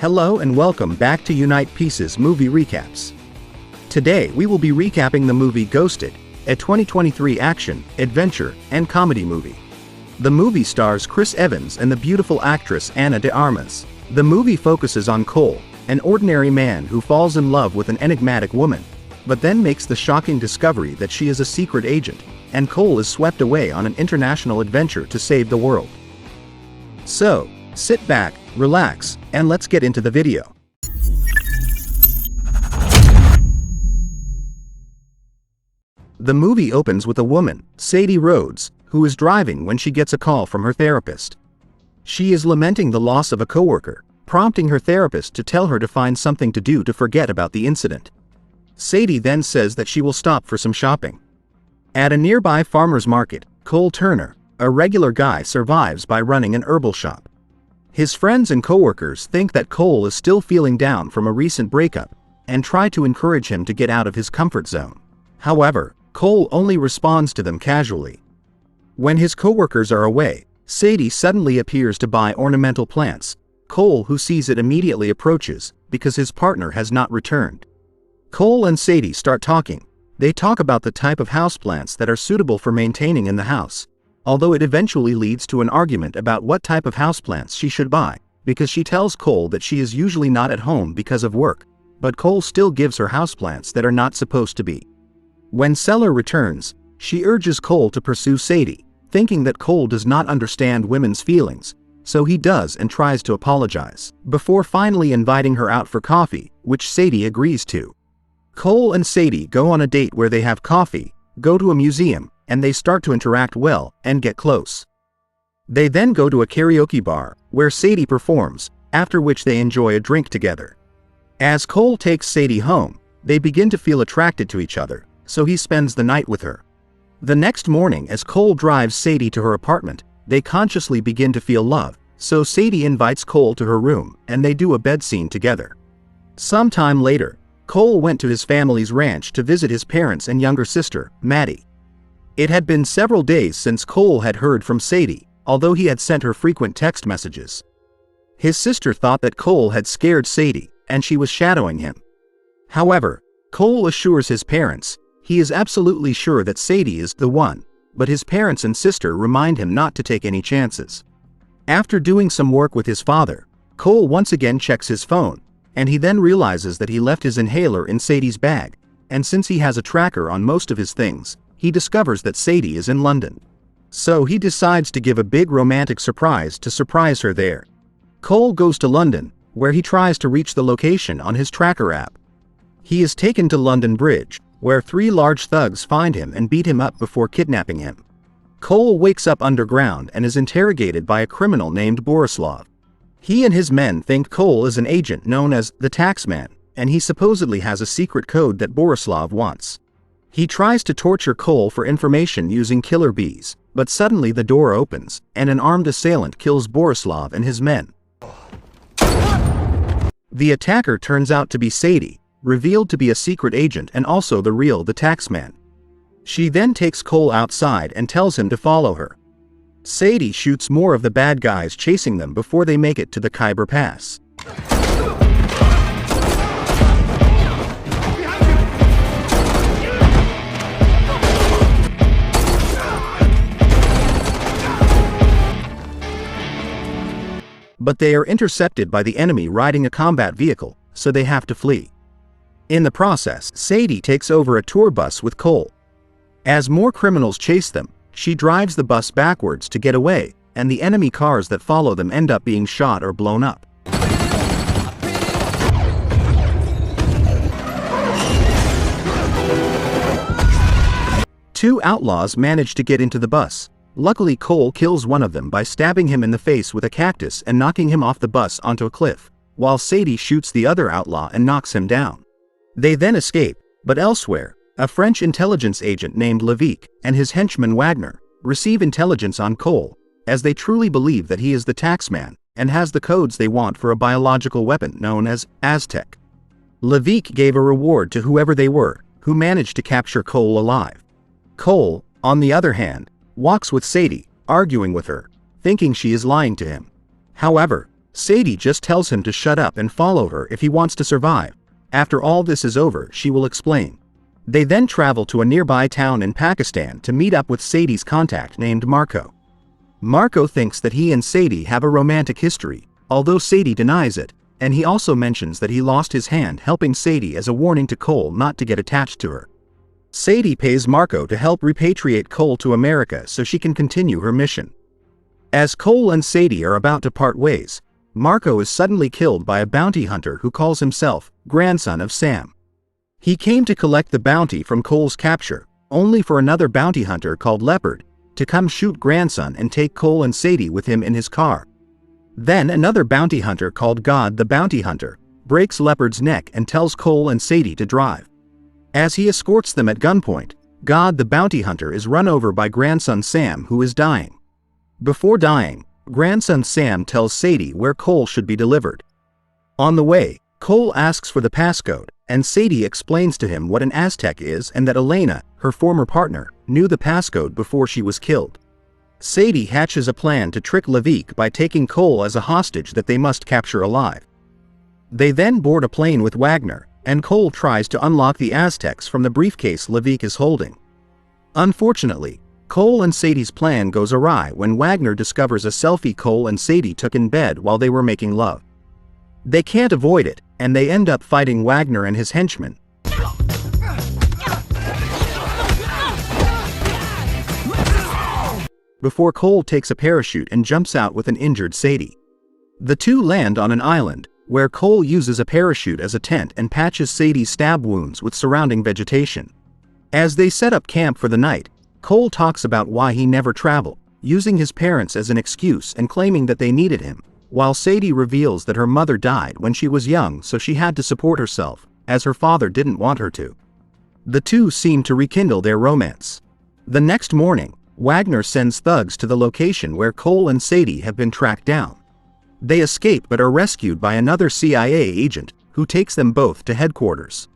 Hello and welcome back to Unite Pieces Movie Recaps. Today we will be recapping the movie Ghosted, a 2023 action, adventure, and comedy movie. The movie stars Chris Evans and the beautiful actress Ana de Armas. The movie focuses on Cole, an ordinary man who falls in love with an enigmatic woman, but then makes the shocking discovery that she is a secret agent, and Cole is swept away on an international adventure to save the world. So, sit back, relax, and let's get into the video. The movie opens with a woman, Sadie Rhodes, who is driving when she gets a call from her therapist. She is lamenting the loss of a coworker, prompting her therapist to tell her to find something to do to forget about the incident. Sadie then says that she will stop for some shopping. At a nearby farmer's market, Cole Turner, a regular guy, survives by running an herbal shop. His friends and coworkers think that Cole is still feeling down from a recent breakup, and try to encourage him to get out of his comfort zone. However, Cole only responds to them casually. When his coworkers are away, Sadie suddenly appears to buy ornamental plants. Cole, who sees it, immediately approaches, because his partner has not returned. Cole and Sadie start talking. They talk about the type of houseplants that are suitable for maintaining in the house, although it eventually leads to an argument about what type of houseplants she should buy, because she tells Cole that she is usually not at home because of work, but Cole still gives her houseplants that are not supposed to be. When Seller returns, she urges Cole to pursue Sadie, thinking that Cole does not understand women's feelings, so he does and tries to apologize, before finally inviting her out for coffee, which Sadie agrees to. Cole and Sadie go on a date where they have coffee, go to a museum, and they start to interact well and get close. They then go to a karaoke bar, where Sadie performs, after which they enjoy a drink together. As Cole takes Sadie home, they begin to feel attracted to each other, so he spends the night with her. The next morning, as Cole drives Sadie to her apartment, they consciously begin to feel love, so Sadie invites Cole to her room, and they do a bed scene together. Sometime later, Cole went to his family's ranch to visit his parents and younger sister, Maddie. It had been several days since Cole had heard from Sadie, although he had sent her frequent text messages. His sister thought that Cole had scared Sadie, and she was shadowing him. However, Cole assures his parents he is absolutely sure that Sadie is the one, but his parents and sister remind him not to take any chances. After doing some work with his father, Cole once again checks his phone, and he then realizes that he left his inhaler in Sadie's bag, and since he has a tracker on most of his things, he discovers that Sadie is in London. So he decides to give a big romantic surprise to surprise her there. Cole goes to London, where he tries to reach the location on his tracker app. He is taken to London Bridge, where 3 large thugs find him and beat him up before kidnapping him. Cole wakes up underground and is interrogated by a criminal named Borislav. He and his men think Cole is an agent known as the Taxman, and he supposedly has a secret code that Borislav wants. He tries to torture Cole for information using killer bees, but suddenly the door opens, and an armed assailant kills Borislav and his men. The attacker turns out to be Sadie, revealed to be a secret agent and also the real the Taxman. She then takes Cole outside and tells him to follow her. Sadie shoots more of the bad guys chasing them before they make it to the Khyber Pass. But they are intercepted by the enemy riding a combat vehicle, so they have to flee. In the process, Sadie takes over a tour bus with Cole. As more criminals chase them, she drives the bus backwards to get away, and the enemy cars that follow them end up being shot or blown up. Two outlaws manage to get into the bus. Luckily, Cole kills one of them by stabbing him in the face with a cactus and knocking him off the bus onto a cliff, while Sadie shoots the other outlaw and knocks him down. They then escape, but elsewhere, a French intelligence agent named Levique and his henchman Wagner receive intelligence on Cole, as they truly believe that he is the Taxman and has the codes they want for a biological weapon known as Aztec. Levique gave a reward to whoever they were, who managed to capture Cole alive. Cole, on the other hand, walks with Sadie, arguing with her, thinking she is lying to him. However, Sadie just tells him to shut up and follow her if he wants to survive. After all this is over, she will explain. They then travel to a nearby town in Pakistan to meet up with Sadie's contact named Marco. Marco thinks that he and Sadie have a romantic history, although Sadie denies it, and he also mentions that he lost his hand helping Sadie as a warning to Cole not to get attached to her. Sadie pays Marco to help repatriate Cole to America so she can continue her mission. As Cole and Sadie are about to part ways, Marco is suddenly killed by a bounty hunter who calls himself grandson of Sam. He came to collect the bounty from Cole's capture, only for another bounty hunter called Leopard to come shoot grandson and take Cole and Sadie with him in his car. Then another bounty hunter called God the Bounty Hunter breaks Leopard's neck and tells Cole and Sadie to drive. As he escorts them at gunpoint, God the Bounty Hunter is run over by grandson Sam, who is dying. Before dying, grandson Sam tells Sadie where Cole should be delivered. On the way, Cole asks for the passcode, and Sadie explains to him what an Aztec is and that Elena, her former partner, knew the passcode before she was killed. Sadie hatches a plan to trick Levique by taking Cole as a hostage that they must capture alive. They then board a plane with Wagner, and Cole tries to unlock the Aztecs from the briefcase Levique is holding. Unfortunately, Cole and Sadie's plan goes awry when Wagner discovers a selfie Cole and Sadie took in bed while they were making love. They can't avoid it, and they end up fighting Wagner and his henchmen. Before Cole takes a parachute and jumps out with an injured Sadie. The two land on an island, where Cole uses a parachute as a tent and patches Sadie's stab wounds with surrounding vegetation. As they set up camp for the night, Cole talks about why he never traveled, using his parents as an excuse and claiming that they needed him, while Sadie reveals that her mother died when she was young so she had to support herself, as her father didn't want her to. The two seem to rekindle their romance. The next morning, Wagner sends thugs to the location where Cole and Sadie have been tracked down. They escape but are rescued by another CIA agent, who takes them both to headquarters.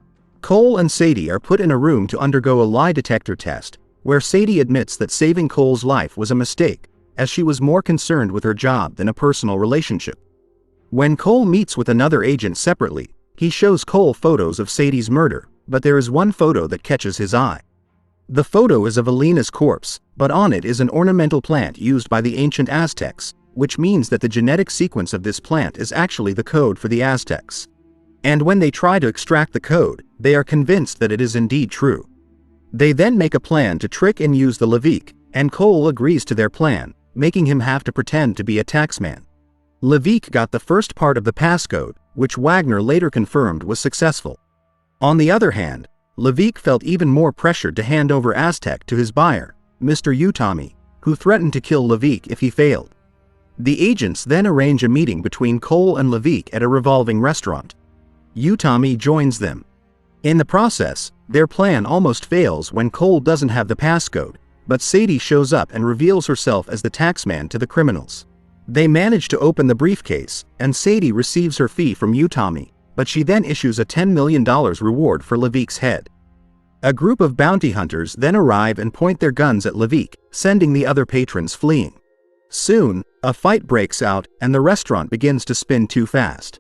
Cole and Sadie are put in a room to undergo a lie detector test, where Sadie admits that saving Cole's life was a mistake, as she was more concerned with her job than a personal relationship. When Cole meets with another agent separately, he shows Cole photos of Sadie's murder, but there is one photo that catches his eye. The photo is of Elena's corpse, but on it is an ornamental plant used by the ancient Aztecs, which means that the genetic sequence of this plant is actually the code for the Aztecs. And when they try to extract the code, they are convinced that it is indeed true. They then make a plan to trick and use the Levique, and Cole agrees to their plan, making him have to pretend to be a taxman. Levique got the first part of the passcode, which Wagner later confirmed was successful. On the other hand, Levique felt even more pressured to hand over Aztec to his buyer, Mr. Utami, who threatened to kill Levique if he failed. The agents then arrange a meeting between Cole and Levique at a revolving restaurant. Utami joins them. In the process, their plan almost fails when Cole doesn't have the passcode, but Sadie shows up and reveals herself as the taxman to the criminals. They manage to open the briefcase, and Sadie receives her fee from Utami, but she then issues a $10 million reward for Levique's head. A group of bounty hunters then arrive and point their guns at Levique, sending the other patrons fleeing. Soon, a fight breaks out and the restaurant begins to spin too fast.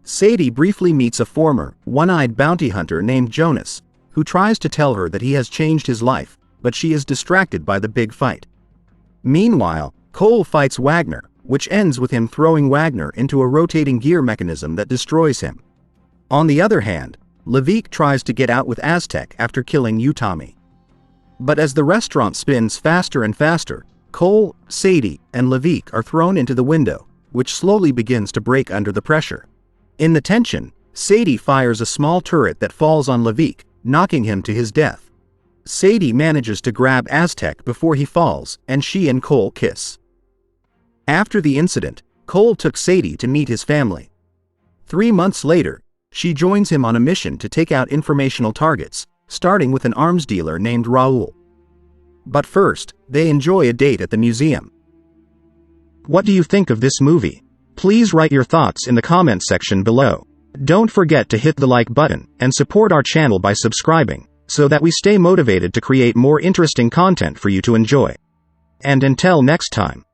Sadie briefly meets a former, one-eyed bounty hunter named Jonas, who tries to tell her that he has changed his life, but she is distracted by the big fight. Meanwhile, Cole fights Wagner, which ends with him throwing Wagner into a rotating gear mechanism that destroys him. On the other hand, Levique tries to get out with Aztec after killing Utami. But as the restaurant spins faster and faster, Cole, Sadie, and Levique are thrown into the window, which slowly begins to break under the pressure. In the tension, Sadie fires a small turret that falls on Levique, knocking him to his death. Sadie manages to grab Aztec before he falls, and she and Cole kiss. After the incident, Cole took Sadie to meet his family. 3 months later, she joins him on a mission to take out informational targets, starting with an arms dealer named Raul. But first, they enjoy a date at the museum. What do you think of this movie? Please write your thoughts in the comments section below. Don't forget to hit the like button and support our channel by subscribing, so that we stay motivated to create more interesting content for you to enjoy. And until next time.